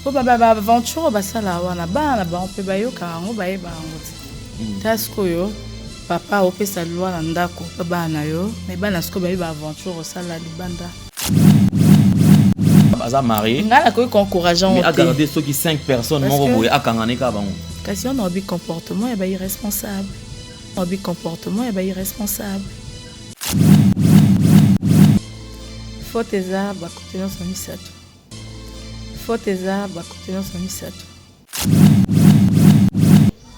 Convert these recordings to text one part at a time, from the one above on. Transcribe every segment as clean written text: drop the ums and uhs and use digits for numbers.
Po aventure basala wana bana ba on peut bayoka ngo bayeba ngo. Tasko yo papa opesa loi na ndako bana yo mais bana sko bayeba aventure sala libanda. Baza marié. Ngala ko encourageant. Mais à garder ceux qui 5 personnes moko boye akangane ka bango. Kasi on a un comportement et ba irresponsable. On a comportement et ba irresponsable. Faut tes arbres à côté de son misato. Faut tes arbres à côté de son misato.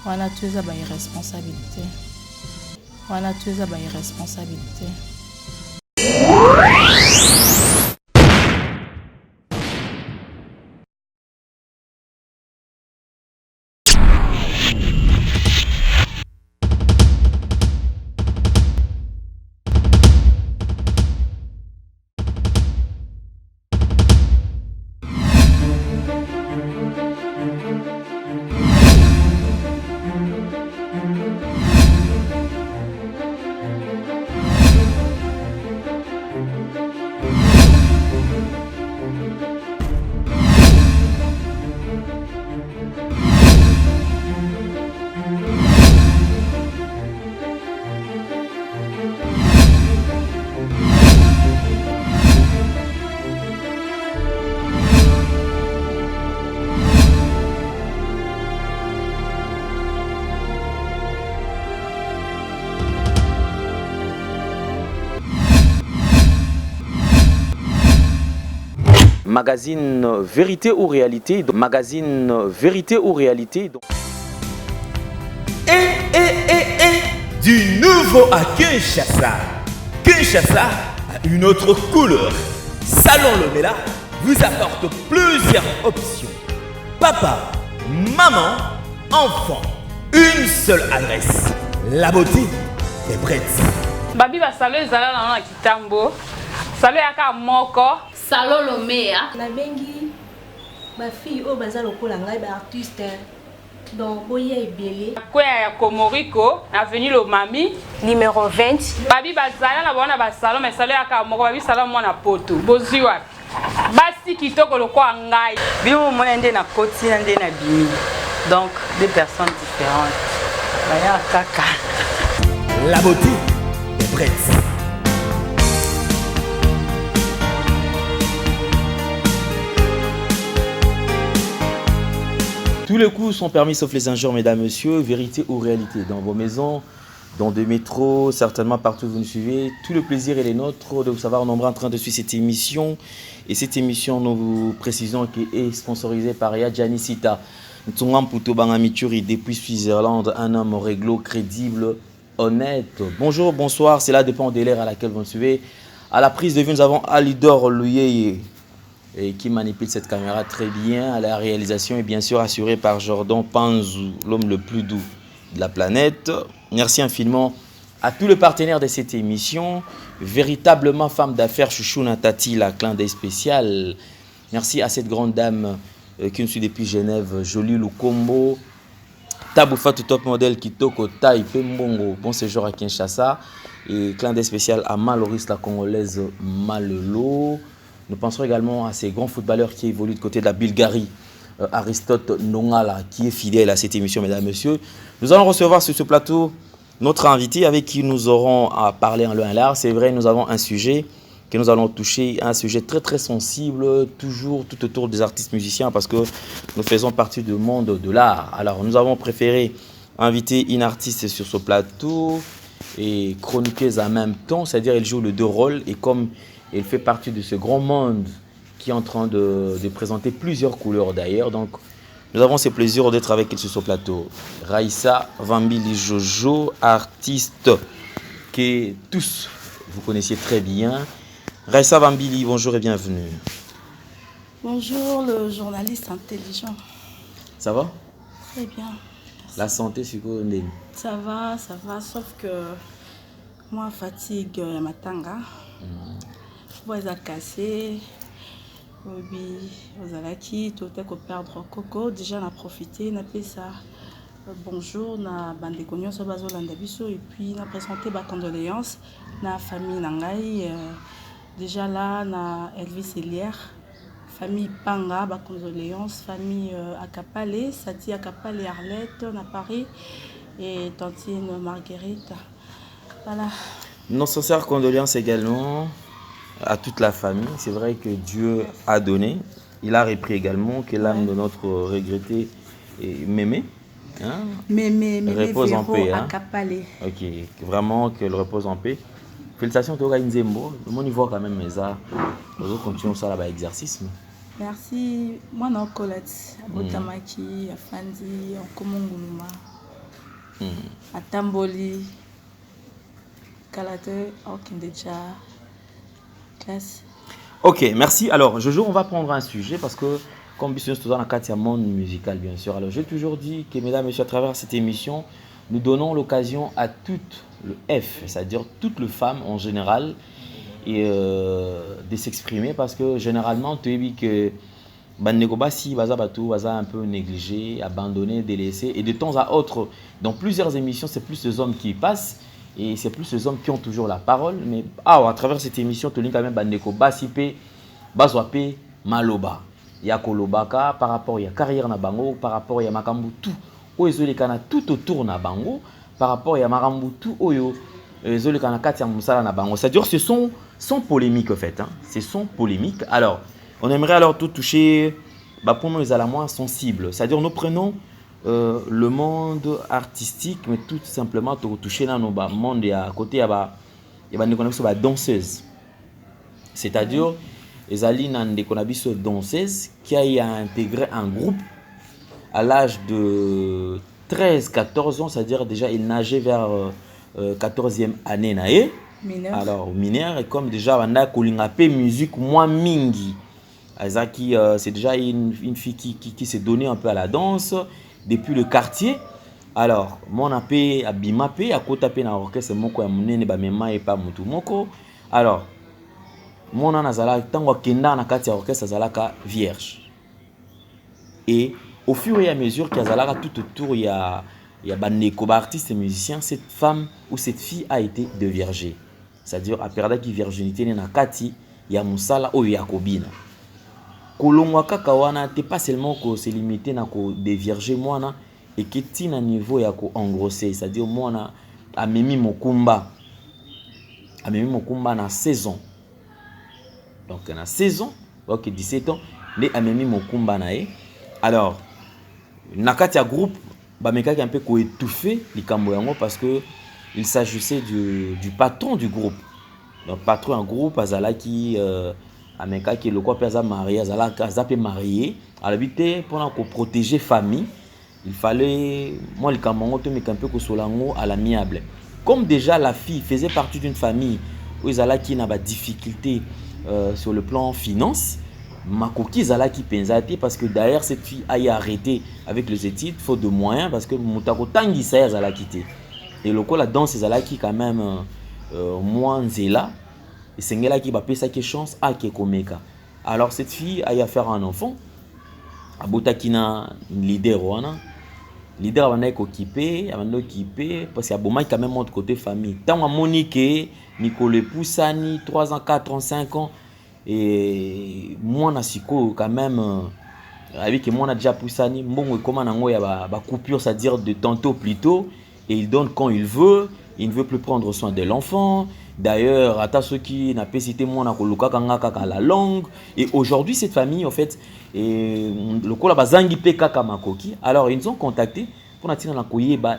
Voilà, tu es à ma irresponsabilité. Voilà, tu es à ma irresponsabilité. Magazine Vérité ou Réalité. Magazine Vérité ou Réalité. Du nouveau à Kinshasa. Kinshasa a une autre couleur. Salon Lomela vous apporte plusieurs options. Papa, maman, enfant. Une seule adresse. La beauté est prête. Babi va saluer Zala dans Kitambo. Salut Aka Moko. Salon Lomea. La bengi ma fille au bazar lokola ngai ba artiste. Donc boye ebele. Quoi ya Komoriko, avenue Lomami, Numéro 20. Babi bazala na bona ba salon mais salut Aka Moko babi salon mona poto. Boziwa. Basi kitoko lokwa ngai. Bino mona ndé na koti na ndé na bimi. Donc deux personnes différentes. Baya kaka. La beauté est prête. Tous les coups sont permis sauf les injures, mesdames, messieurs. Vérité ou réalité. Dans vos maisons, dans des métros, certainement partout où vous nous suivez. Tout le plaisir est les nôtres de vous savoir nombreux en train de suivre cette émission. Et cette émission, nous vous précisons qu'elle est sponsorisée par Yadjani Sita. Ntungam Puto Bangamituri depuis Suisse-Irlande, un homme réglo, crédible, honnête. Bonjour, bonsoir, c'est là dépend de l'ère à laquelle vous nous suivez. À la prise de vue, nous avons Alidor Louyeye et qui manipule cette caméra très bien. La réalisation est bien sûr assurée par Jordan Panzou, l'homme le plus doux de la planète. Merci infiniment à tous les partenaires de cette émission. Véritablement femme d'affaires Chouchou Natati, la clin d'œil spécial. Merci à cette grande dame qui nous suit depuis Genève, Jolie Lukombo. Taboufatou top modèle Kitoko Taïpe Mbongo. Bon séjour à Kinshasa. Et clin d'œil spécial à Maloris, la Congolaise Malelo. Nous penserons également à ces grands footballeurs qui évoluent de côté de la Bulgarie. Aristote Nongala, qui est fidèle à cette émission, mesdames et messieurs. Nous allons recevoir sur ce plateau notre invité avec qui nous aurons à parler en long et en large. C'est vrai, nous avons un sujet que nous allons toucher, un sujet très très sensible, toujours tout autour des artistes musiciens, parce que nous faisons partie du monde de l'art. Alors, nous avons préféré inviter une artiste sur ce plateau et chroniqueuse en même temps, c'est-à-dire elle joue les deux rôles, et comme elle fait partie de ce grand monde qui est en train de présenter plusieurs couleurs d'ailleurs. Donc, nous avons ce plaisir d'être avec elle sur ce plateau. Raissa Vambili Jojo, artiste que tous vous connaissiez très bien. Raissa Vambili, bonjour et bienvenue. Bonjour le journaliste intelligent. Ça va? Très bien. Merci. La santé, c'est quoi? Ça va, sauf que moi, fatigue matanga. Vous êtes cassé. Oui, vous avez acquis, tout est qu'on perdre coco. Déjà, on a profité, on a fait ça. Bonjour, na bande cognon sur bazo landabiso et puis on a présenté ma condoléances na famille nangai. Déjà là, na Elvis Elière, famille Panga, condoléances, famille Akapale, Sati Akapale Arlette, à Paris, et tantine Marguerite. Voilà. Nos sincères condoléances également à toute la famille. C'est vrai que Dieu a donné. Il a repris également que l'âme de notre regretté Mémé. Hein? Mémé repose en paix. Hein? Akapale. Ok, vraiment qu'elle repose en paix. Félicitations Toga Nzembo. Le monde y voit quand même mais ça. Nous autres continuons ça là-bas, exercice. Merci. Moi, non, Colette. Abotamaki, Afandi, Okomonguluma, Atamboli, Kalate, Okindeja, classe. Ok, merci. Alors, Jojo, on va prendre un sujet parce que, comme business tout dans la carte, il y a monde musical, bien sûr. Alors, j'ai toujours dit que, mesdames et messieurs, à travers cette émission, nous donnons l'occasion à toutes le F, c'est-à-dire toutes les femmes en général, et de s'exprimer parce que généralement, tu as dit que Banegobasi, Baza un peu négligé, abandonné, délaissé, et de temps à autre, dans plusieurs émissions, c'est plus les hommes qui passent. Et c'est plus les hommes qui ont toujours la parole. Mais à travers cette émission, tu as quand même Bandeko Basipe, Bazwape, Maloba. Il y a Kolobaka par rapport à la carrière na bango, par rapport à Makambu tout. Oyo les kana tout autour na bango, par rapport à Makambu tout oyo les kana katia musala na bango. C'est-à-dire ce sont polémiques en fait. Hein. Ce sont polémiques. Alors, on aimerait alors tout toucher. Pour nous, les à la moins sensibles. C'est-à-dire nous prenons le monde artistique, mais tout simplement toucher dans le monde à côté, il y a des danseuses. C'est-à-dire, les alines des danseuses qui a intégré un groupe à l'âge de 13-14 ans, c'est-à-dire déjà il nageait vers 14e année. Mineur. Alors, mineur, et comme déjà on a kolingapé musique moins mingi. C'est déjà une fille qui s'est donnée un peu à la danse. Depuis le quartier, alors mon appé abimapé à côté tapé na orchestre moko ya munene ba mema et pas mutu moko. Alors mon anazala tango kenda na kati ya orchestre azalaka vierge. Et au fur et à mesure qu'il y a tout autour il y a bandeko ba artistes et musiciens, cette femme ou cette fille a été déviergée. C'est-à-dire a perdu virginité na kati ya musala oyo ya kobina. Kolongwa kaka wana te pas seulement ko se limiter na ko dévierger mwana et que ti na niveau ya ko engrosser, c'est-à-dire mwana amemi mokumba na 16 ans. Donc na 16 ans, donc 17 ans, les amemi mokumba na e. Alors na kati ya groupe ba mekaki un peu ko étouffer likambo yango parce que il s'agissait du patron du groupe. Donc patron en groupe azalaki Ameka qui est le quoi père marié, Azapé marié, à l'habité pour protéger famille, il fallait moi le camongo te mettre un peu que solango à l'amiable. Comme déjà la fille faisait partie d'une famille où ils qui n'a pas de difficulté sur le plan finance, Makoki Zala qui pensait parce que derrière cette fille a arrêté avec les études faute de moyens parce que Moutako Tangi Zala quitté. Et le quoi la danse Zala qui quand même moins zéla. Et c'est là qui va payer sa chance à Kekomeka. Alors cette fille a à faire un enfant. A Botakina leader wana. Leader wana occupé, parce qu'il y a beaucoup quand même de côté famille. Tant à Monique, Nicole Poussani, 3 ans, 4 ans, 5 ans et moi na siko quand même avec moi on a déjà Poussani, bon comment nango ya ba coupure, c'est-à-dire de tantôt plus tôt et il donne quand il ne veut plus prendre soin de l'enfant. D'ailleurs, à ceux qui n'a pas cité moi na la langue. Et aujourd'hui, cette famille, en fait, le kola bazangi pe kaka makoki. Alors, ils nous ont contacté pour nous dire na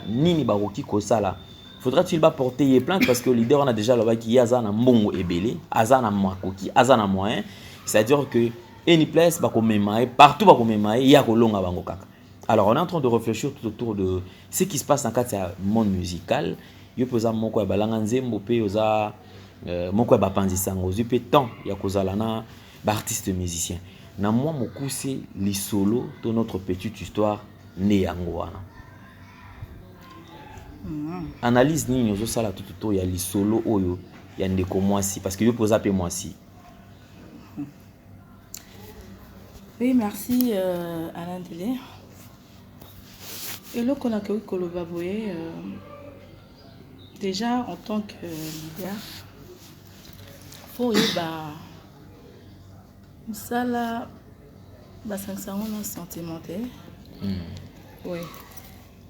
nini baroki kosala. Faudra-t-il pas porter plainte parce que le leader on a déjà là qui azana mbongo ebele, azana makoki, azana moyen. C'est-à-dire que any place ba ko memaye, partout ba ko memaye, ya ko longa bango kaka. Alors, on est en train de réfléchir tout autour de ce qui se passe dans le monde musical. Yo poza moko ya balanga nzembo pe oza moko ya bapanzisango ozwi pe temps ya kozala na artiste musicien na moi mokuse lisolo to notre petite histoire ne yango wana analyse nini ozosala tout autour ya lisolo oyo ya ndeko mwasi parce que yo poza pe mwasi. Oui, merci Alain Délé. Et là qu'on a que Koloba Boye déjà en tant que leader, pour y ba musala basangisa yango na sentiment te. Oui.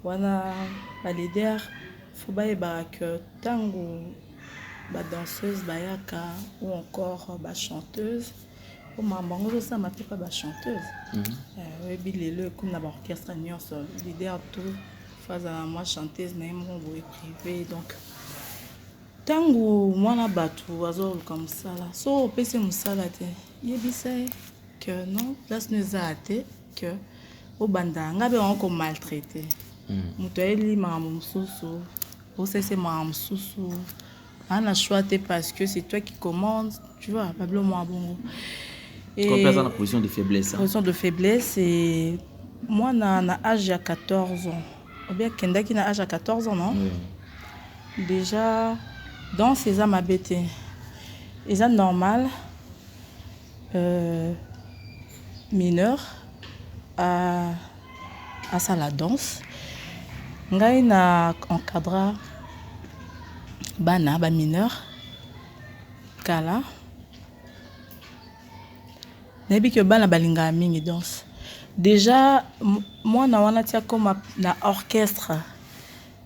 Wana baleader faut bayebaka que ntango badanseuse bayaka ou encore bachanteuse omamba yango ozosama te mpa bachanteuse oyebi lelo ekomi na baorchestre nyonso leader tout fo azala mwa chanteuse na ye moko boye privé. Donc ntango mwana bato azoluka mosala so opesi mosala te yebisa ye que non place no eza te que obanda nga mpe yango komaltraite moto ayeli makambo mosusu osese makambo mosusu ana choix te parce que c'est toi qui commande, tu vois, bablo moi bongo. Et comme personne en position de faiblesse. Position de faiblesse et moi na âge à 14 ans. Ou bien Kenda qui na âge à 14 ans, non? Oui. Déjà dans ces âmes abétés. Ils sont normal mineur à ça la danse. Ngai na encadra bana ba mineur kala nabi que bana balinga mingi danse déjà moi na wana tia comme na orchestre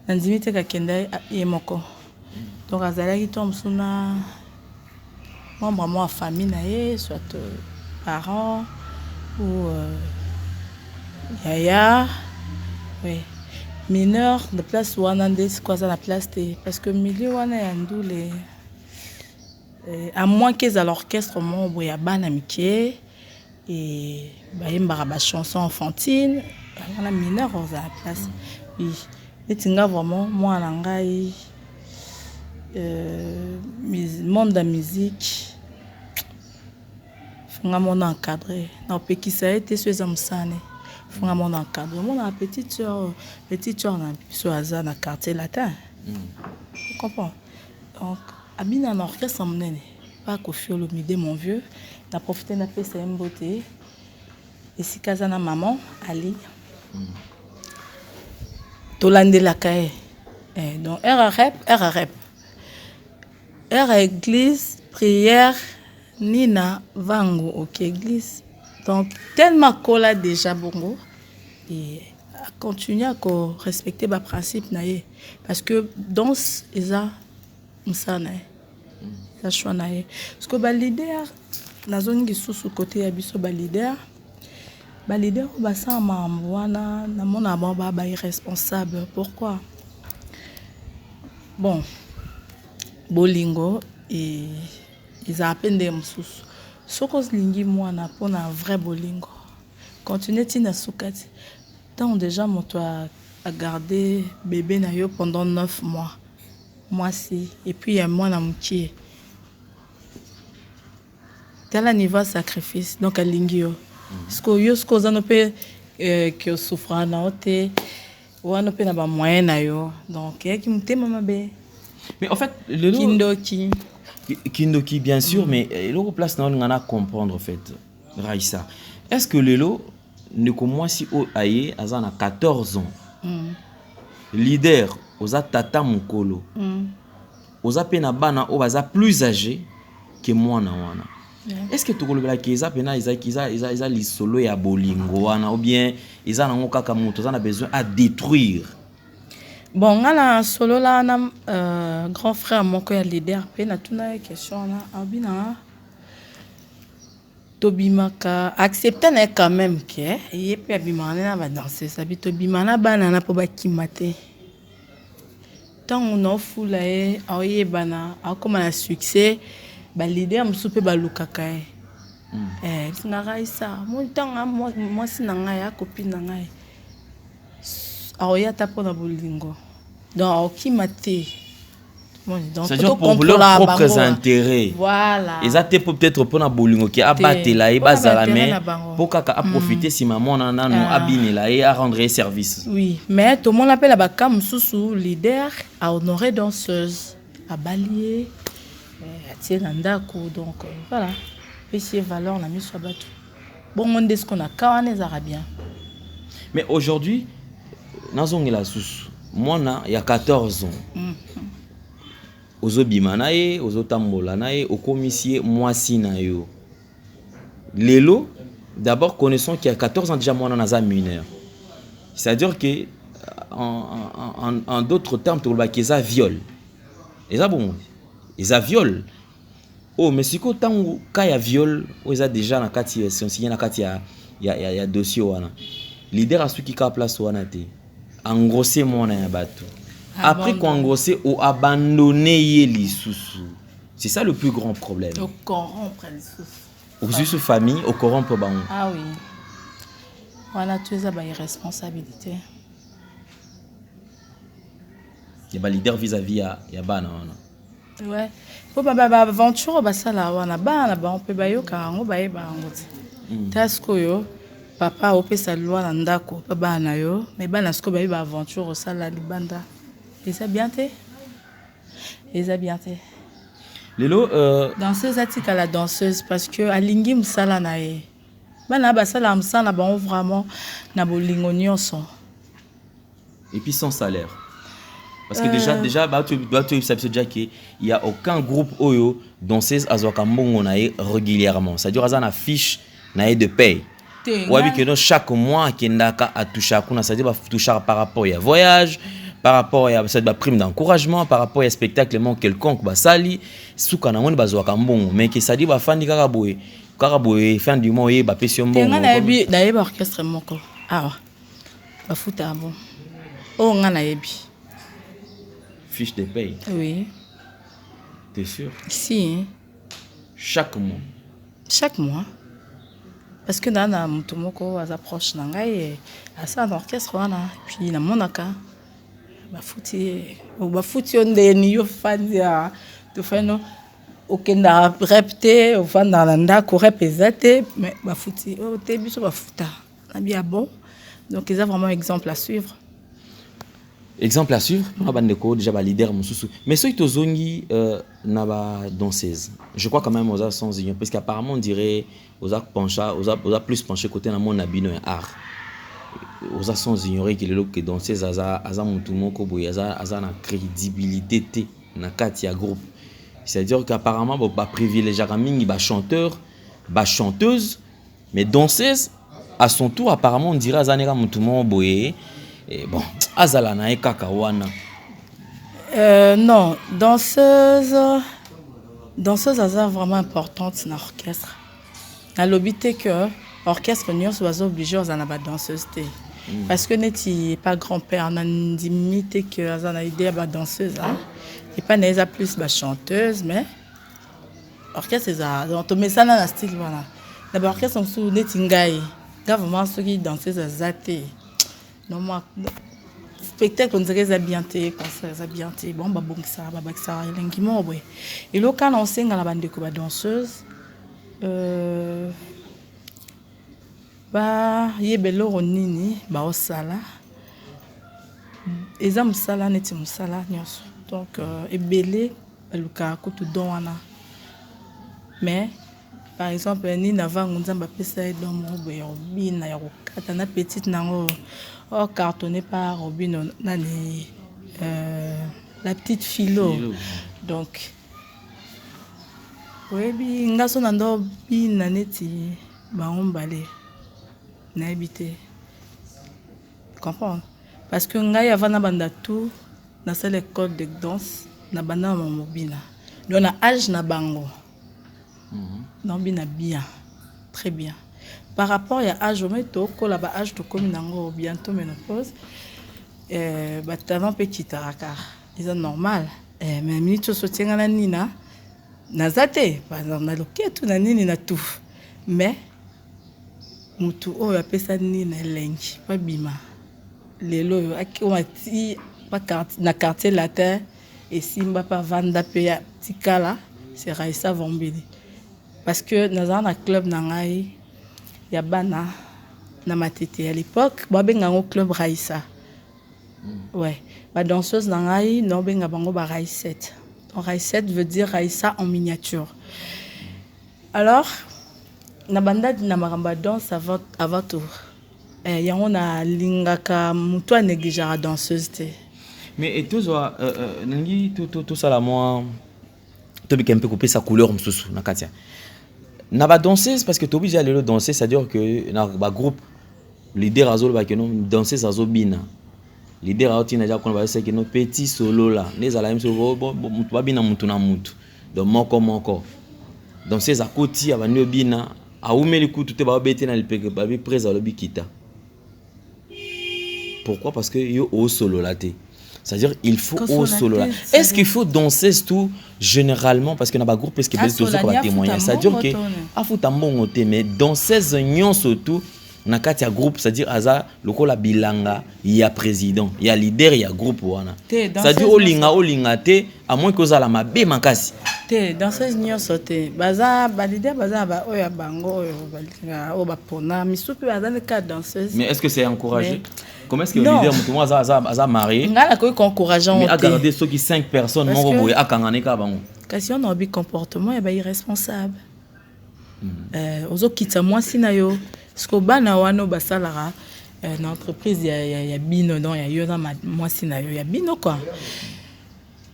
na ndimite ka kenda yemoko donc azalaki tom suna membre moi famille na ye soit parents ou yaya oui. Mineur de place wana c'est quoi ça la place té parce que milieu wana ya ndule à moins qu'ils à l'orchestre mon boya bana miké et bayembara ba chanson enfantine wana mineur à la place oui et tinga vraiment moi na ngai monde de la musique fonga mon encadré na pekisa été sur amsane fonga mon encadré mon petite sœur na sur hasard na quartier latin tu comprends donc abina na orchestre monene pas kofiolo mide mon vieux na profiter na pesa mbote et si kaza na maman ali tolande la kae donc RREP église prière nina vango ok église donc tellement kola déjà bongo et à continuer à respecter les principes naie parce que danse eza msana ça choix naie parce que ba leader nazongi sous côté ya biso ba leader ba sa mambo wana na mona ba irresponsable pourquoi bon bolingo et ils appellent des msusu soko lingi mwana pona vrai bolingo continuer tina sukati tant déjà moto a gardé bébé na yo pendant 9 mois moi si et puis il y a moi na mouki tel un niveau sacrifice donc a lingi yo sko yo sko za no pe que souffra na ote wana pe na ba moyen na yo donc qui mutema mabe mais en fait le Kindoki bien sûr mais l'autre place na on a comprendre en fait Raïssa est-ce que Lelo ne comme moi si au aye azana 14 ans leader oza tata mukolo oza pena bana o baza plus âgé que moi na wana est-ce que tokolobela keza pena isa li solo ya bolingo wana ou bien isa nango kaka moto za na besoin à détruire. Bon, ngala solo là na grand frère moko ya leader pe na tuna question na abina tobimaka accepter na quand même que y pe abimana na ba danser ça bi tobimana bana na po ba kimate tant on offre là et aye bana a comme un succès ba leader msupe ba lukaka singa Raïssa mon temps moi sinanga ya copine nanga aoya tapo na bolingo donc qui maté c'est-à-dire pour leurs propres intérêts voilà ils étaient peut-être pour na bolingo qui abattre là et bazala mais pour kaka a profiter si maman nana no abine là et à rendre service oui mais tout le monde appelle ba kam sous leader à honorer danseuse à balier à tirer ndako donc voilà péché valeur na mis sur bateau bon monde ce qu'on a quand les arabiens mais aujourd'hui nazongela susu mwana ya 14 ans ozobima na ye ozotambola na ye okomisie mwasi na yo lelo d'abord connaissons qu'il y a 14 ans déjà moi on a un mineur. C'est-à-dire que en d'autres termes tu vois qu'ils a viol. Ils a bon. Ils a viol. Oh mais si quand il y a viol, ils a déjà na kati si on na kati il y a dossier wana. Leader a su qui ka place wana te. Engrosser mon na bateau. Après qu'on engrossé ou abandonné les sous. C'est ça le plus grand problème. Au corrompre les sous. Au juste famille, au corrompre ban. Ah oui. Voilà, tu as une responsabilité. Il y a leader vis-à-vis ya bana. Ouais. Pour ma aventure ba sala wana bana ba on peut ba yo karango ba yeba ngote. Tasko yo papa opesa loi na ndako pa bana yo mais bana sko ba yeba aventure au sala libanda. Et ça bien té. Et ça bien té. Lelo danseuse atika la danseuse parce que alingi msala na ye. Bana ba sala msala ba on vraiment na bolingo nyonso. Et puis sans salaire. Parce que déjà bah tu sais déjà qu'il y a aucun groupe oyo danseuse azoka mbongo na ye régulièrement. Ça dure azana fiche na ye de paye. Ouais que chaque mois kendaka a toucher kuna ça dit ba toucher par rapport à voyage, par rapport à cette prime d'encouragement, par rapport à spectacle quelconque ba sali souka na moni bazoka mbongo mais que ça dit ba fandi karaboye fin du mois ye ba pesi mbongo. Na ye ba orchestre moko. Ah. Ba futa bon. Oh ngana yebi. Fiche de paye. Oui. T'es sûr? Si. Hein? Chaque mois. Chaque mois. Parce que dans un mutumoko à approche nangai à ça un orchestre wana puis na monaka ba futi on de niyo fandia to fano okenda repte au fanda nanda ko repezate mais ba futi o te biso ba futa na bien bon donc ils ont vraiment exemple à suivre. Exemple à suivre, on a déjà un leader mususu. Mais ceux qui zongi na ba danseuse. Je crois quand même aux a sans parce qu'apparemment on dirait aux a plus penché côté na mon abino art. Aux a sans ignorer que le que danseuse aza mutu moko boy aza na crédibilité té na katia groupe. C'est-à-dire qu'apparemment ba privilégier mingi ba chanteur, ba chanteuse, mais danseuse à son tour apparemment on dirait azanera mutu moko boy. Et bon, azala na kaka wana. Non, danseuse aza vraiment importante dans l'orchestre. Na lobité que orchestre nyos was obligé aux ana ba danseuse té. Parce que neti pas grand-père na ndimité que azana idée ba danseuse hein. Et pas neza plus ba chanteuse mais orchestre ça donc mais ça na style voilà. Na orchestre sous neti ngai. Vraiment ceux qui danseuse azaté. Non, moi, spectacle, on dirait Zabianté, concert Zabianté, bon, bah, bon, ça, l'engagement, oui. Et là, quand on sing à la bande de danseuse, bah, y est belle ronini, bah, au sala. Et ça, moussala, n'est-ce moussala, donc, et belé, le cas, tout donne. Mais, par exemple, ni n'avant, on a fait dans mon robin, na petite nango. Oh, cartonné par Robin, la petite philo. Donc, oui, bien, on a bien naneti, bah on balait, n'habité. Comprends? Parce que on a y avant banda tout, dans cette école de danse, na banda mobile. Donc na âge na bango. Non bien, très bien. Par rapport à l'âge, l'âge de communango bientôt ménopause, avant petit taraka, c'est normal. Mais minute soutien à nina, nazate, par exemple, na loquette na nini na tout. Mais mutu o ya pesa nina lengi, pas bima. Lelo on a ti pas na quartier latin et simba pas vanda peya tikala, c'est Raissa Vombili. Parce que dans un club nangai Yabana na matete à l'époque ba benga ngo club Raissa. Ouais, ba danseuse nangai no benga bango ba Raissette. Donc Raissette veut dire Raissa en miniature. Alors na banda na maramba danse avant tout. Yango na lingaka mutu a négligera danseuse te. Mais et tout ça nangi tout ça la moi to bi kempe couper sa couleur msusu na katia. na ba danseuse parce que tu obligé aller danser, c'est-à-dire que na ba groupe leader azolo ba que non danseuse azobina. Leader a tina ja kon ba c'est que non petit solo là, les ala même so bon ba bina mutu na mutu. Donc moko. Danseuse a koti abandi bina, a umeli kutu te ba bete na lipeke ba bi presa lobi kita. Pourquoi? Parce que yo au solo là té. C'est-à-dire il faut au solo là. Est-ce qu'il faut danser tout généralement parce que na ba groupe est-ce que bel tout ça va témoigner. C'est-à-dire que a faut tambongo té mais danseuse nyon surtout na kati ya groupe, c'est-à-dire aza lokola bilanga ya président, ya leader ya groupe wana. C'est-à-dire olinga té à moins que za la mabe makasi. Té danseuse nyon sauté. Baza ba leader baza ba oya bango o ba pona misupi baza ne ka danseuse. Mais est-ce que c'est encouragé? Comment est-ce que le leader mutumo aza marié? Ngala ko encourageant. Mais à garder ceux qui 5 personnes moko boye akangane ka bango. Kasi on a un comportement et ba irresponsable. Ozo kitsa mwasi na yo. Parce que bana wano basalara une entreprise ya bino non ya yo na mwasi na yo ya bino quoi.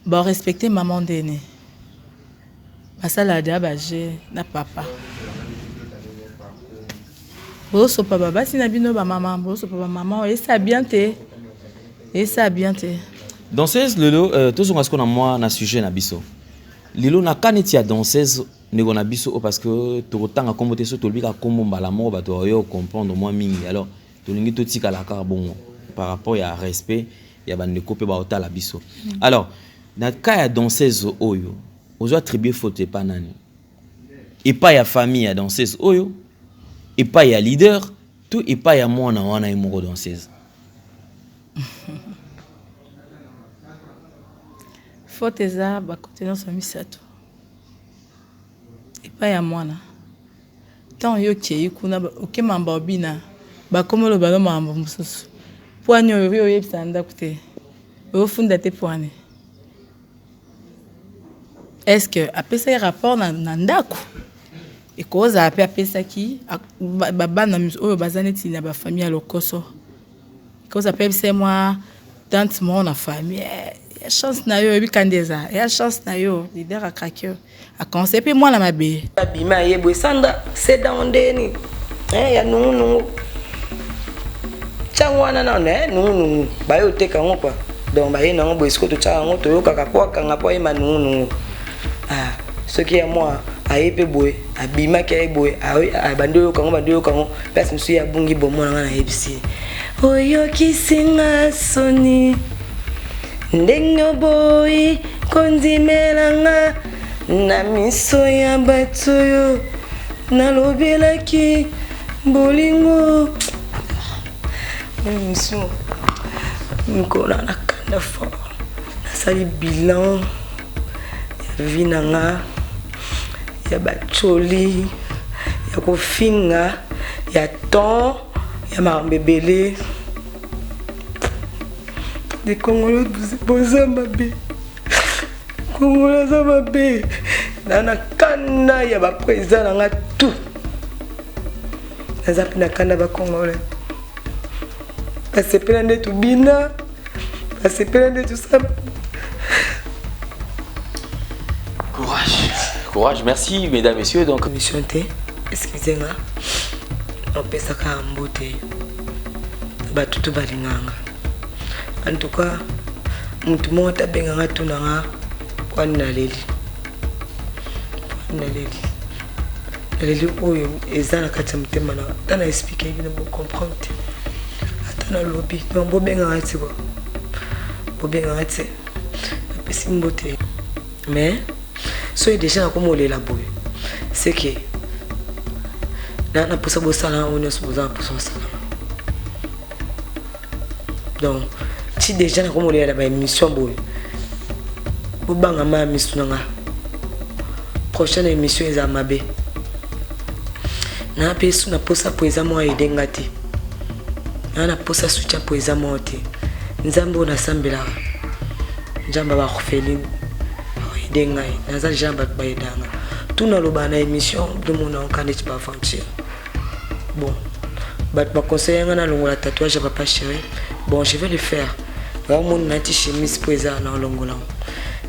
Ba respecter maman d'ene. Basala dia baje na papa. Boso papa basi na bino ba maman, boso papa maman et ça bien te. Et ça bien te. Danseuse lelo tous on a ce qu'on a moi na sujet na biso. Lelo na kaneti ya danseuse nego na biso parce que to rotanga kombote so to libika komomba la mort ba to yo comprendre moi mingi. Alors to lingi to tika la car bon par rapport ya respect ya ba ndeko pe ba otala biso. Alors na ka ya danseuse oyo ozo attribuer faute pa nani. Et pas ya famille ya danseuse oyo et pas ya leader tout et pas ya mwana wana imoko danseuse. Faute eza ba contenance misato. Et pas ya mwana. Tant yo kei kuna oke mamba obina ba komolo ba mamba mususu. Poanyo yo yebsanda kute. Yo funda te poane. Est-ce que après ça rapport na ndako? Et cause après ça qui baba na oyo bazaneti na ba famille à lokoso. Cause après c'est moi tante mon na famille. Ya chance na yo ebi kandeza. Ya chance na yo leader a craqué. A conseiller moi na mabe. Abima yebo sanda c'est dans ndeni. Ya nunu. Changwana na ne nunu. Ba yo teka ngopa. Donc ba yena ngo boisko to chango to yo kakapo kanga po ema nunu. Ah, ce qui est moi ayepe boy abima ke boy abandoyo kango pesa msu ya bungi bomo na ebisi oyo kisinga soni ndengo boy kondimelanga na miso ya batoyo nalobelaki bolingo miso nkona na kanda fort nasali bilan vinanga ya bacholi ya kofinga ya temps ya mambebele de Congolais boza mabe Congolais za mabe na kanda ya ba président nanga tout naza pina kanda ba Congolais pasepela nde tubina pasepela nde tout ça. Courage, merci mesdames, messieurs. Donc, commission T, excusez-moi, on peut ça qu'à emboter, bah tout balinganga. En tout cas, tout le monde a bien à tout nanga, on a l'élite, oyo eza na kati mutema na tana expliquer bien pour comprendre. Atana lobby, donc bo bien ngati ko. Bo bien ngati. Pesi mbote. Mais soyez déjà comme on est là-bas. C'est que na posa bosala on est supposé pour ça. Donc si déjà comme on est là-bas émission boy. Bo banga ma mission nga. Prochaine émission est à Mabé. Na pesu na posa poeza mo edengati. Na posa soutien poeza mo te. Nzambo na sambela. Njamba ba khofeli. Dengai naza jamba bayedanga tout na loba na émission de mon encanette ba aventure bon bat ma conseiller ngana longola tatouage papa chéri bon je vais le faire vraiment nati chemise poeza na longola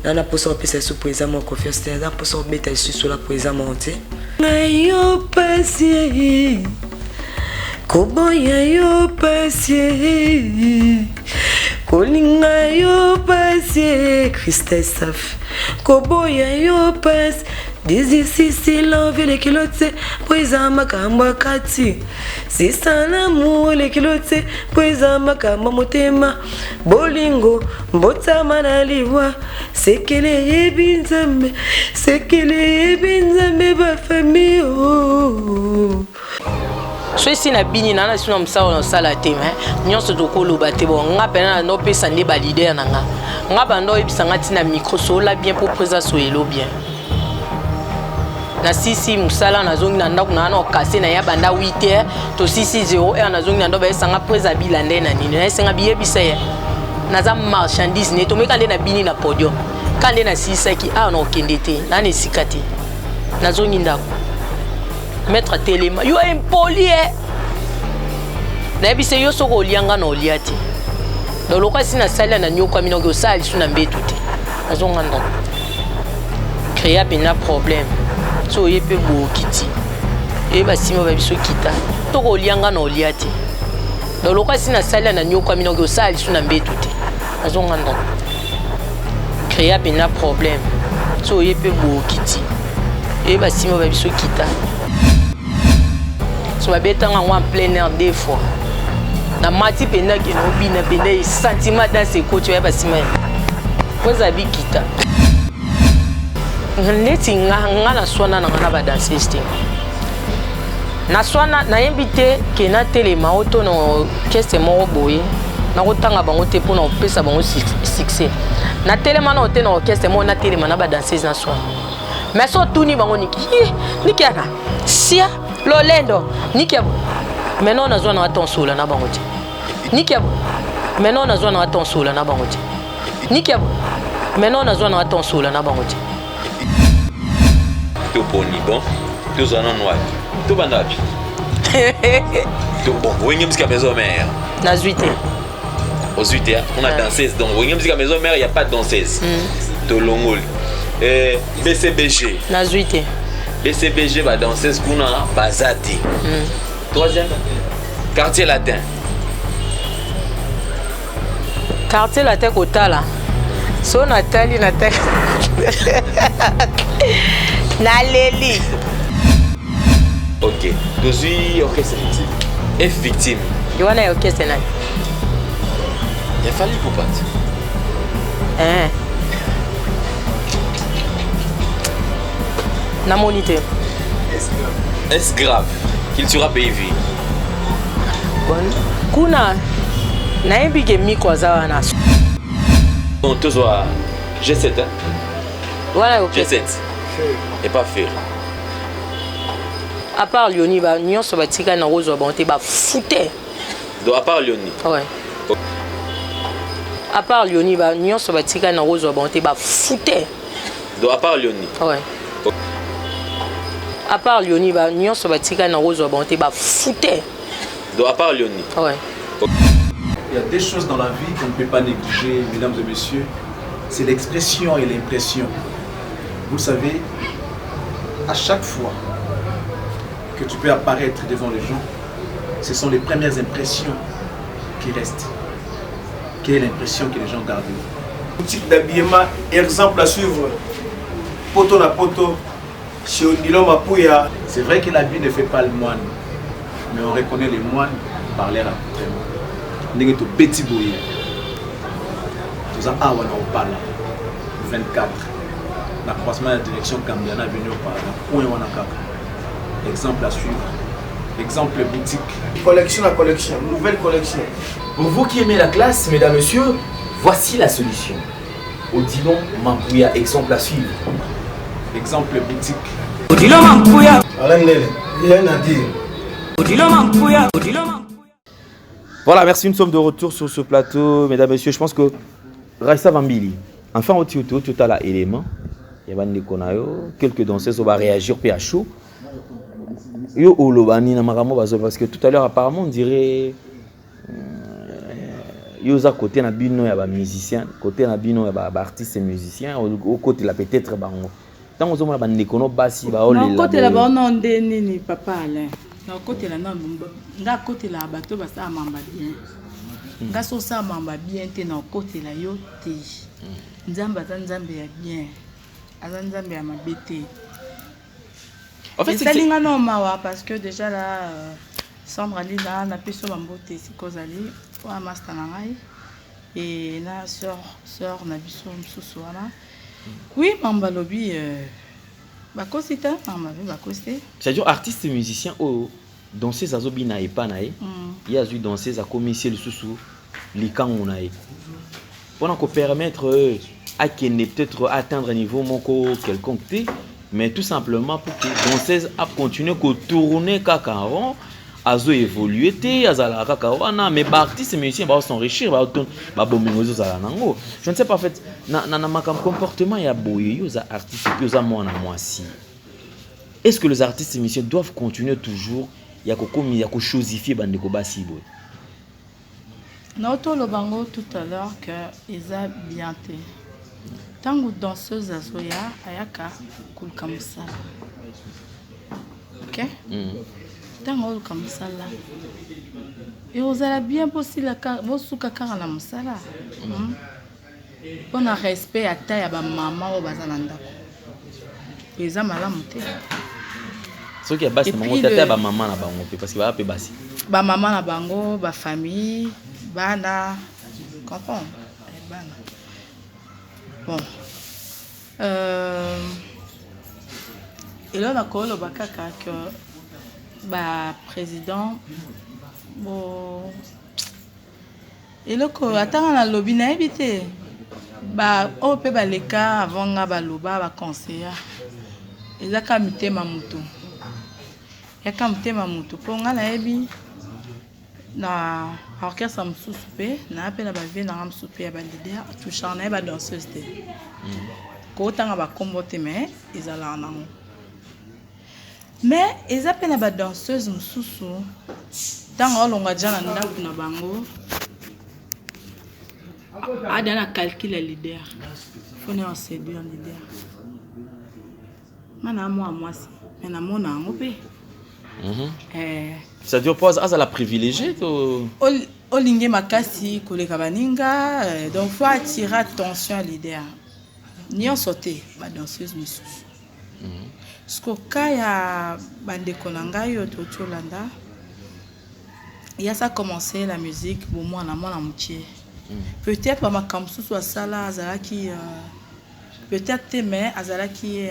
na poso pesa su poeza mo confiance na poso beta su sur la poeza monter Ngayo pasie Koboya yo pasie Kolinga yo pasie Christophe Koboya yo pasie Désissi l'envie les kilotes Poisa makamba kati Sisa l'amour les kilotes Poisa makamba motema Bolingo Mbota manaliwa Sekele yebinzame Sekele yebinzame ba famille oh so si na bini na suna msao na sala te nyonso tokolo bate bo nga pena no pesa nde ba leader na nga bando ebisanga tina micro so la bien pour présence so elo bien na sisi musala na zongi na ndako na okase na ya banda 8h to 6:0 na zongi na ndo ba esanga présence bilande na nini na esenga biyebisa ya na za marchandise ne to meka nde na bini na podium kande na sisaki na okende te na ne sikati na zongi ndako Maître Téléma, yo impoli na bise yo soko olianga na oliati do lokwa sina sala na nyoko amino go sali suna mbetu te azonga ndo créer bena problème so yepe bo kiti e ba sima ba biso kita to ko olianga na oliati do lokwa sina sala na nyoko amino go sali suna mbetu te azonga ndo créer bena problème so yepe bo kiti e ba sima ba biso kita so ba betanga en plein air des fois na mati penda ki no bina penda sentiment dans ses côtés ya basima poza bikita neti nga na swana na ba danser system na swana na invité ke na telema auto no keste mo boye na kotanga bango te pona opesa bango succès na telema na hotel na orchestre mo na telema na ba danser na swana mais so tuni bango niki aka sia Lolendo, Nikia. Maintenant on a besoin de ton soul na bangote. Nikia. Maintenant on a besoin de ton soul na bangote. Nikia. Maintenant on a besoin de ton soul na bangote. Tu boni bon. Tu zona noir. Tu bandapi. Tu bon, oui, musique à maison mère. Na 8h. Aux 8h, on a danseuse donc oui, musique à maison mère, il y a pas de danseuse. De longol. BCBG. Na 8h. BCBG va danser ce qu'on a Bazati. Troisième, quartier latin. Quartier latin Kotala. So Nathalie Nathalie. Naleli. Ok. Dozi orchestre victime. F victime. You wanna orchestre na? Il fallait pour pas. Na monité. Est-ce grave qu'il sera payé vie? Bon. Kuna na ebike miko zawa na. On te soit G7 hein? Voilà OK. G7. Et pas faire. À part Lioni ba nyonso batika na rozo bonté ba fouté. Donc à part Lioni. Ouais. À part Lioni ba nyonso batika na rozo bonté ba fouté. Donc à part Lioni. Ouais. À part Lioni ba nyonso batika na rozo bonté ba fouté. Donc à part Lioni. Ouais. Il y a des choses dans la vie qu'on ne peut pas négliger, mesdames et messieurs. C'est l'expression et l'impression. Vous savez, à chaque fois que tu peux apparaître devant les gens, ce sont les premières impressions qui restent. Quelle est l'impression que les gens gardent? Boutique d'habillement, exemple à suivre. Poto na poto, chez Odilon Mapouya. C'est vrai que l'habit ne fait pas le moine, mais on reconnaît les moines par leur accoutrement. Nous sommes petit bouillé. Nous sommes à 24. La croissance de la direction Cambiana venu au Parlement. Exemple à suivre. Exemple boutique. Collection à collection. Nouvelle collection. Pour vous qui aimez la classe, mesdames, messieurs, voici la solution. Odilon Mapouya, exemple à suivre. Exemple boutique. Odilon Mapouya. Alain Lele, rien à dire. Odilon Mapouya. Odilon Mapouya. Voilà, merci, nous sommes de retour sur ce plateau, mesdames et messieurs. Je pense que Raissa Vambili, enfin au Tioto, tout à la élément. Il y a des konayo, quelques danseuses vont réagir puis à chaud. Yo olobani na maramo bazo parce que tout à l'heure apparemment on dirait yo za côté na bino ya ba musicien, côté na bino ya ba artiste et musicien, au côté là peut-être bango. tant aux hommes n'écono basi ba non côté là bas non ndeni ni papa Alain non côté là non nga côté là bato ba ça mamba bien nga so ça mamba bien te non côté là yo te nzamba nzambe ya bien azanzambe ya mabete en fait c'est linga non mawa parce que déjà là Sandra Lina na peso bambote sikozali wa master na ngai et na sœur na biso msusu wana oui mamba lobi bakosita mamba bakosite c'est-à-dire artiste musicien ou danser azobina epanae ya zui danser a commissaire le susu likango nae pour nous permettre à qui n'est peut-être atteindre un niveau moko quelconque mais tout simplement pour que danseuse a continuer que tourner kaka rond azo évoluer te azala kaka wana mais ba artiste musicien ba s'enrichir ba bomengozo zala nango je ne sais pas en fait na makam comportement ya boye yo za artiste puis za mwana mwasi est-ce que les artistes musiciens doivent continuer toujours ya kokomi ya ko chosifier bandeko basi boye Noto le bango tout à l'heure que ils a bien te tango danseuse azoya ayaka kulka musala ok tango kulka musala et vous allez bien bossi la vos suka kara na musala on a respect à taille à ba maman ou bazana ndako eza malamu te ce qui est bas c'est mon tata ba maman na bango parce que va pe basi ba maman na bango ba famille bana comprends bana bon et là on a collé le bakaka que ba président bon et là ko attend na lobby na éviter ba o pe ba leka avant nga ba loba ba conseiller et là ka mitema mutu ya ka mitema mutu po nga na ebi na orchestre msusu pe na apela ba vie na msusu ya ba leader touchant na ba danseuse te ko tanga ba kombo te mais ezala nango mais ezapela ba danseuse msusu tanga olonga jana ndako na bango adana calcul le leader faut ne séduire leader mana moi mais na mona ngo pe ça dure pas à la privilégiée olinge makasi koleka baninga donc faut attirer attention à leader ni on sauter ba danseuse misusu sko kaya bande konanga yo tocholanda il a ça commencé la musique pour moi na mona moutier peut-être pas ma kamsu soit sala azalaki peut-être mais azalaki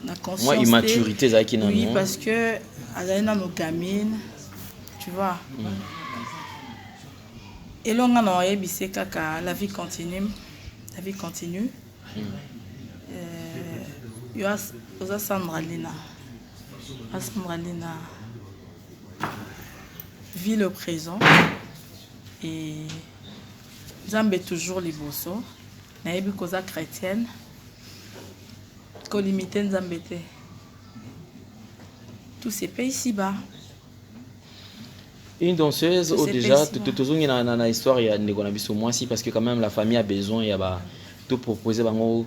na conscience moi immaturité azalaki na oui parce que azalaki na nos gamines tu vois et longa na yebise kaka la vie continue yo oza Sandra Lina vit le présent et Nzambe toujours les bosso na yebi koza chrétienne ko limiter Nzambe te tout se paye ici-bas. Une danseuse ou déjà toujours na histoire ya ndeko na biso mwasi parce que quand même la famille a besoin ya ba tout proposer bango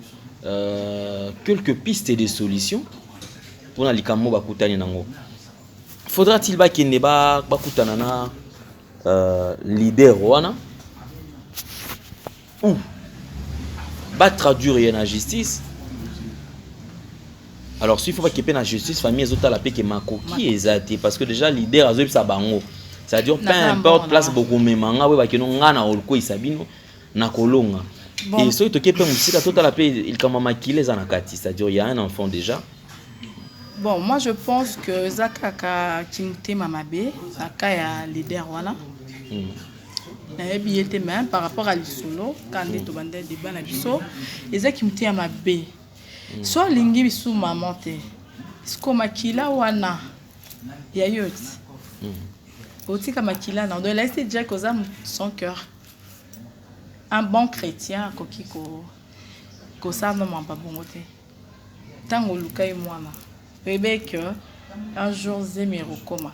quelques pistes de solutions pour na likambo bakutani nango. Faudra-t-il ba kende ba bakutana na leader wana ou ba traduire la justice. Alors s'il faut pas qu'il y ait la justice famille ezota la paix que makoki ezati parce que déjà leader azobi sa bango. C'est-à-dire peu importe place beaucoup memanga we ba keno ngana olko isabino na kolonga. Et so to kepe musika tota la paix il kama makile za nakati, c'est-à-dire il y a un enfant déjà. Bon, moi je pense que Zakaka Kimute Mamabe, Zaka ya leader wana. Na était même par rapport à l'isolo quand on est au bandé débat na biso, Zaka Kimute Mamabe. So lingi bisu maman te. Sko makila wana. Ya yot. Otika makila na do laisser déjà causa son cœur. Un bon chrétien kokiko ko ça non pas bon te. Tango lukai mwana. Bébé que un jour Zemiro koma.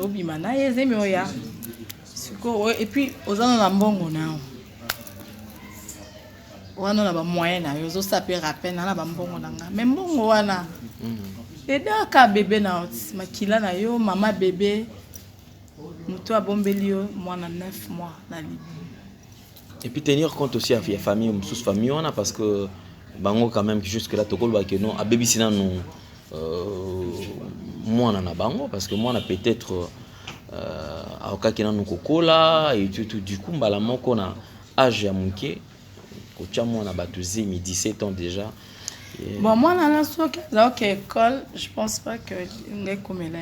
Obimana ye Zemiro ya. Et puis aux gens dans mbongo na. wana na ba moyen na yo zo saper rappel na ba mbongo nanga mais mbongo wana eda ka bébé na makila na yo mama bébé muto abombeli yo mwana 9 mois na libi. Et puis tenir compte aussi à la famille, sous famille, on a parce que bango quand même jusque là tokol ba que non a baby sina non moi on a bango parce que moi on a peut-être à cas qui n'a nous kokola et tout du coup mbala moko na âge ya muke ko tia moi na batuzi mi 17 ans déjà. Bon moi na so que donc école, je pense pas que ngai comme là.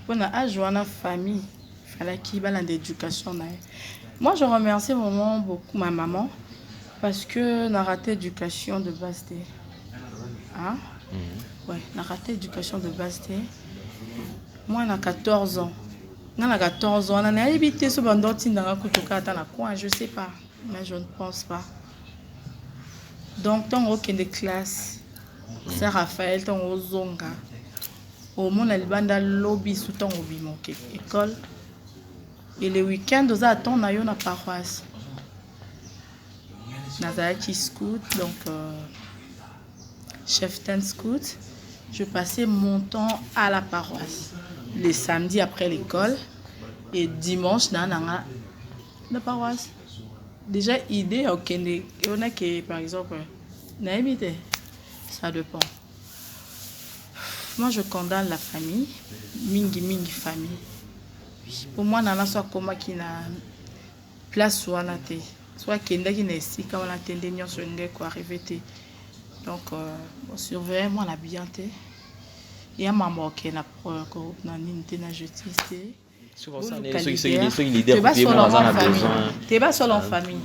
Pour na âge wana famille, fallait qu'il balance d'éducation na. Moi, je remercie vraiment beaucoup ma maman parce que n'a raté l'éducation de base. Hein? Ouais, n'a raté l'éducation de base. Moi, j'ai 14 ans. J'ai 14 ans. On a habité sur Bandoti dans la coin, je ne sais pas, mais je ne pense pas. Donc, tant aucun de classe, c'est Raphaël, tant au Zonga. Au monde, il banda lobby sous ton école. Et le week-end, on attend na yo na paroisse. Nazaki scout, donc chef tent scout. Je passais mon temps à la paroisse. Les samedis après l'école et dimanche dans la paroisse. Déjà idée ok, on a que par exemple n'habité, ça dépend. Moi je condamne la famille, mingi famille. Pour moi, nana soit comme qui na place ou anate, soit qui n'a qui n'est si quand on attend des nions sur une quoi arriver. Donc, on surveille moi la bienté. Il y a maman qui n'a pas na ninte na justice. Souvent ça, ceux qui leader pour t'es pas seul en famille.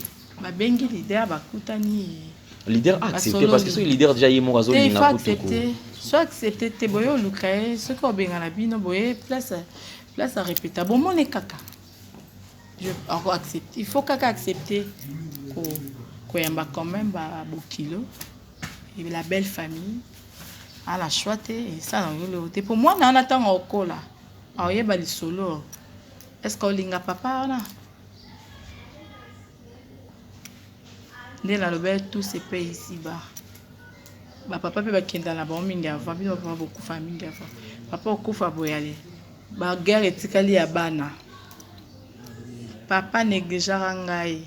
Ma bengi leader ba kutani. Leader accepté parce que ceux leader déjà y mon il faut accepter. Soit accepter tes boyo lukae, ce qu'on benga la bino boye place à répéter. Bon, mon est caca. Il faut caca accepter qu'on y a quand même un kilo. Et la belle famille, à la chouette, et ça, on pour moi, on attend au col là. Alors, il y a des solos. Est-ce qu'on a papa là? Dès la lobelle, tout se paye ici-bas. Papa peut pas dans la bombe, il y a beaucoup de famille. Papa, au coup, il faut y aller. Ba guerre etikali ya bana papa négligeara ngai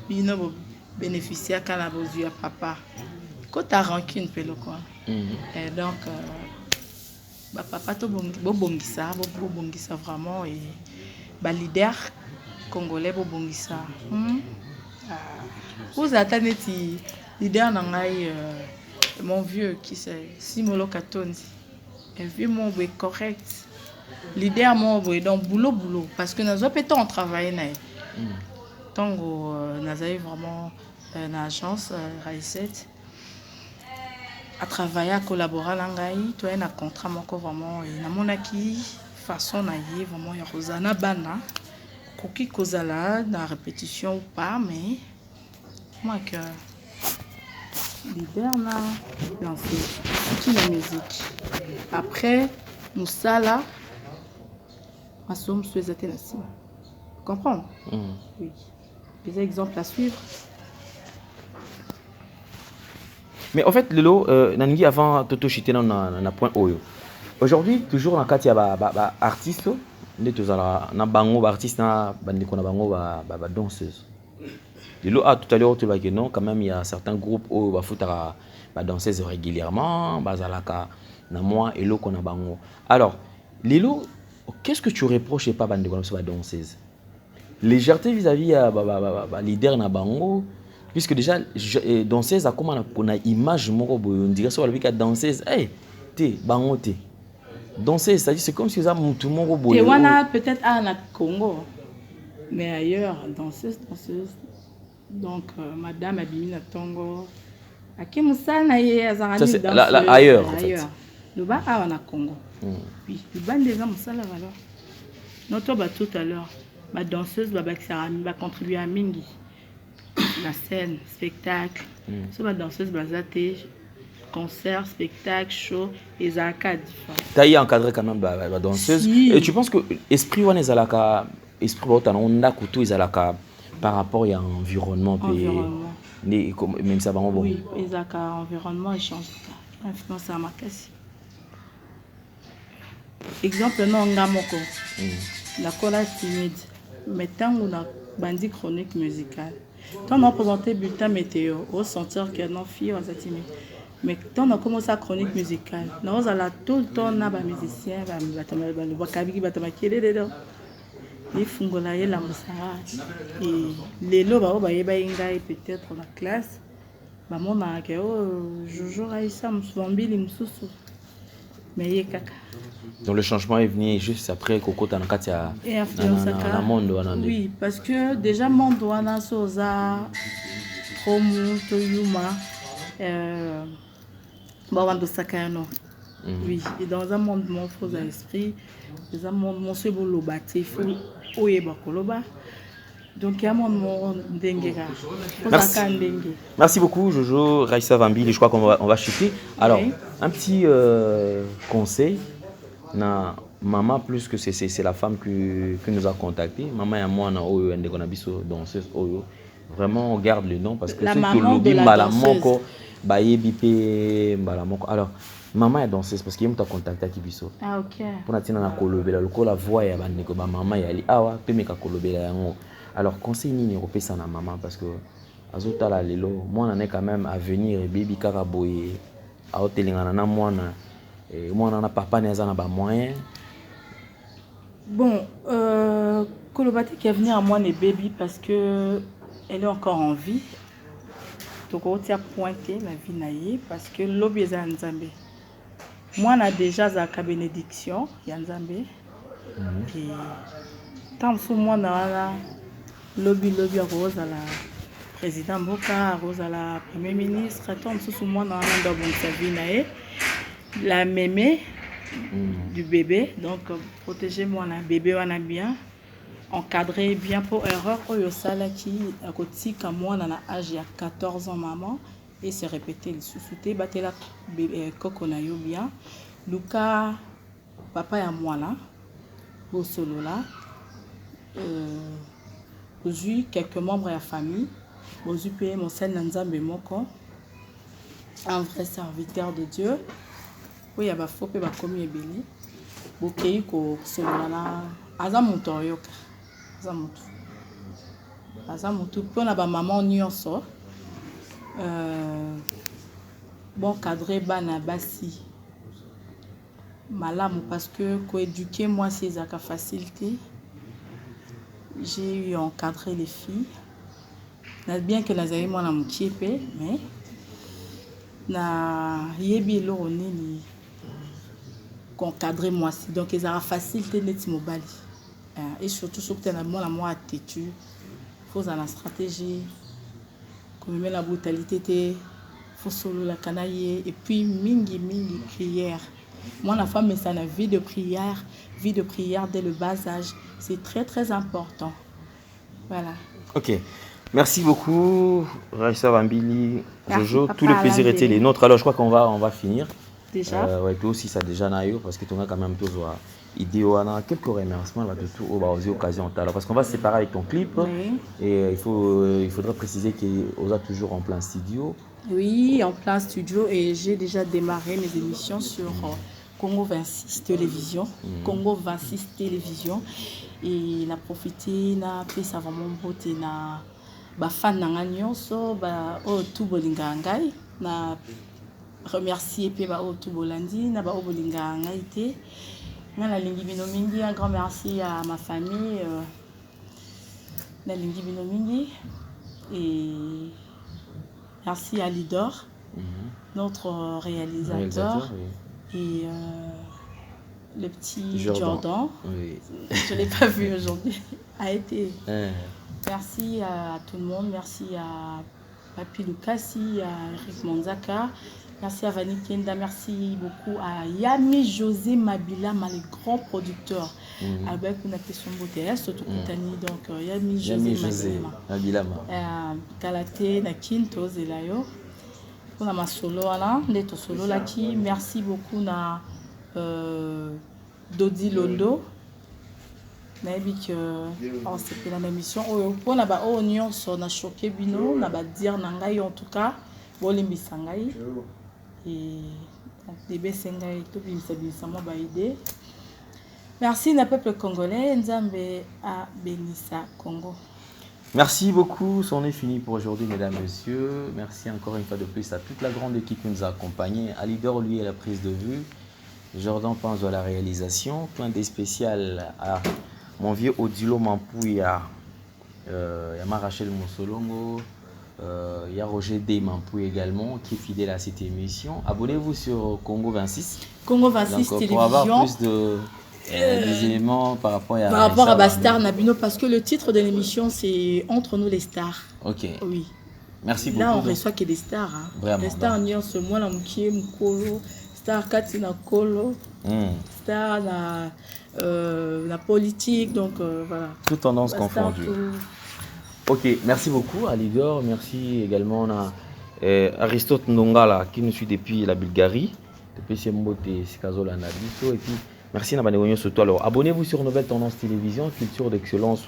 bino bénéficier kana bozu ya papa ko ta rancune pelo quoi. Et donc ba papa to bongisa vraiment et ba leader congolais bongisa vous attendez leader na ngai mon vieux qui c'est Simolo Katonzi un vieux mot correct. L'idée à moi, donc boulot, parce que nous avons travaillé. Donc, nous avons vraiment une agence, Raïset, à travailler, à collaborer, tu as un contrat vraiment, et qui façon vraiment, il y a Rosana Bana, Koki Kozala, dans la répétition ou pas, mais moi que l'idée là, c'est la musique. Après, nous ça là. Ma somme sur les atténuations. Comprends? Oui. Des exemples à suivre. Mais en fait, Lelo, Nangi avant Toto Chité dans un point Oyo. Aujourd'hui, toujours dans le cas, il y a artistes, na bango artiste na bandiko na bango ba danseuse. Lelo tout à l'heure tu vas que non, quand même il y a certains groupes où ba futara ba danseuse régulièrement, bazalaka na moi et lo kona bango. Alors, Lelo, qu'est-ce que tu reproches pas bande comme ça danseuse? Légèreté vis-à-vis à leader na bango puisque déjà danseuse a comment on a image moko boyo on dirait ça la danseuse té bango té danseuse c'est comme si ça tout monde boyo. Et wana peut-être à na Congo mais ailleurs danseuse donc madame Abimina Tongo akimusana ye azarani danseuse ailleurs le bas à na Congo. Oui, le ban des hommes, ça là alors. Notre tout à l'heure, ma danseuse va contribuer à Mingi. La scène, spectacle. So ma danseuse va concert, spectacle, show et Zaka différent. Tu as encadré quand même la danseuse. Si. Et tu penses que esprit on est à la esprit on a couteau ils à la par rapport à l'environnement. Même ça va bon. Oui, l'environnement change. Influence à ma casse. Exemple, non, la cola timide. Mais tant qu'on a bandit chronique musicale, quand on a présenté bulletin météo, on sentir que nos filles sont timide. Mais quand on a commencé la chronique musicale, nous allons tout le temps on a des musiciens, les fungola et la moussara. Et les lobes, peut-être la classe. Maman a dit, Jojo Raïssa, Moussouambi, Moussoussou. Mais kaka. Donc le changement est venu juste après Coco Tanakatia. Et influence à monde. Oui, parce que déjà monde wana soza Romu Toyuma Bawando Sakano. Oui, et dans un monde mon faux esprit, dans un monde mon se bolo bâti, faut oyeba koloba. Donc il y a mon dengera. Merci beaucoup Jojo Raïssa Vambili, je crois qu'on va chuter. Alors, oui. Un petit conseil. Na maman, plus que c'est la femme qui nous a contacté. Maman et moi, on a une danseuse. Vraiment, on garde le nom parce que la maman de la danseuse. Alors, maman est danseuse parce qu'il y a contacté à Kibiso. Ah, ok. Pour la kolobela, la voix est maman est awa, peut me kolobela. Alors, conseil ni européen ça na maman parce que azota la lelo, moi on est quand même à venir baby karaboye à hotelingana na moi na et moi on a papa neza na ba moyen. Bon, Kolobati qui est venu à moi les baby parce que elle est encore en vie. Donc on tient pointé la vie naïe parce que l'obi est Nzambe. Moi on a déjà za ka bénédiction Nzambe. Et tant que moi on a lobby rose à la président Boka, rose à la premier ministre, tant que moi on a dans bon sa vie naïe. La mémé du bébé, donc protéger moi la bébé on a bien encadré bien pour erreur au sala qui à côté comme moi on a âge il y a 14 ans maman et se répéter le sous-souté battre la bébé coco na yo bien Luca papa et moi là au solo là j'ai quelques membres de la famille j'ai payé mon scène Nzambe moko un vrai serviteur de Dieu. Oui, il y a des fois que les commis sont bénis. Bokei ko solana azamuto yoka. Azamuto pour na ba maman nyonso. Bon cadré bana basi. Malamu parce que ko éduquer moi c'est ça ka facilité. J'ai eu encadré les filles. Bien que nazali moi na mutiepe mais na yebi lo nini encadrer moi si donc ils ont facilité net mobile et surtout sur que la moi têtu faut la stratégie comme la brutalité faut solo la canaille et puis mingi prière moi la femme mais ça la vie de prière dès le bas âge c'est très important voilà. Ok, merci beaucoup Raïssa Vambili, Jojo, tout le plaisir était les nôtres. Alors je crois qu'on va finir. Déjà. Ouais, toi aussi ça déjà naïo parce que tu as quand même tous idée ou quelques remerciements là de tout aux occasions parce qu'on va se séparer avec ton clip. Oui. Et il faudra préciser qu'on a toujours en plein studio. Oui, en plein studio et j'ai déjà démarré mes émissions sur Congo 26 Télévision. Congo 26 Télévision et la profité na fait ça vraiment beauté na ba fan na nyonso ba o tout bolinga ngai na remercier pe ba o tout bolandi na ba o bolinga ngai te na lingi bino mingi. Un grand merci à ma famille na lingi bino mingi et merci à Lidor notre réalisateur oui. Et le petit Jordan. Oui. Je ne l'ai pas vu aujourd'hui. A été. Merci à tout le monde. Merci à Papi Lukasi, à Eric Monzaka. Merci à Vanny Kenda. Merci beaucoup à Yami José Mabila, les grands producteurs. Avec une question beauté. Surtout Koutani. Donc, Yami José Mabila. Kalate, Nakinto, Zelayo. On a ma solo là. Neto solo là qui. Merci beaucoup na Dodi Londo. nayebi que osepela na émission oyo mpona baoyo nyonso na choqué bino na badire na ngai en tout cas bolimbisa ngai debese ngai tobimisa mwa baide. Merci na peuple congolais, nzambe a bénissa Congo. Merci beaucoup, c'en est fini pour aujourd'hui, mesdames, messieurs. Merci encore une fois de plus à toute la grande équipe qui nous a accompagnés. Alidor, lui, à la prise de vue. Jordan Panzo à la réalisation. Plein de spécial à mon vieux Odilo Mampouya. Il y a Marachel Moussolongo. Il y a Roger D. Mampouya également, qui est fidèle à cette émission. Abonnez-vous sur Congo 26. Congo 26 donc, télévision. Pour avoir plus des éléments par rapport à Bastar Nabino, parce que le titre de l'émission c'est Entre nous les stars. Ok. Oui. Merci beaucoup. Là on reçoit que des stars. Hein. Vraiment. Les stars en ce mois la Moukie Mukolo, star Katina Kolo, star la politique, donc voilà. Toutes tendances confondues. Ok, merci beaucoup Alidor, merci également à Aristote Ndongala qui nous suit depuis la Bulgarie, depuis Sembote Sikazola Nabito, et puis merci Nabanégonio surtout. Alors abonnez-vous sur Nouvelle Tendance Télévision, culture d'excellence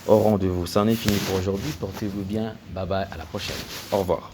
au rendez-vous. Ça en est fini pour aujourd'hui, portez-vous bien, bye bye, à la prochaine, au revoir.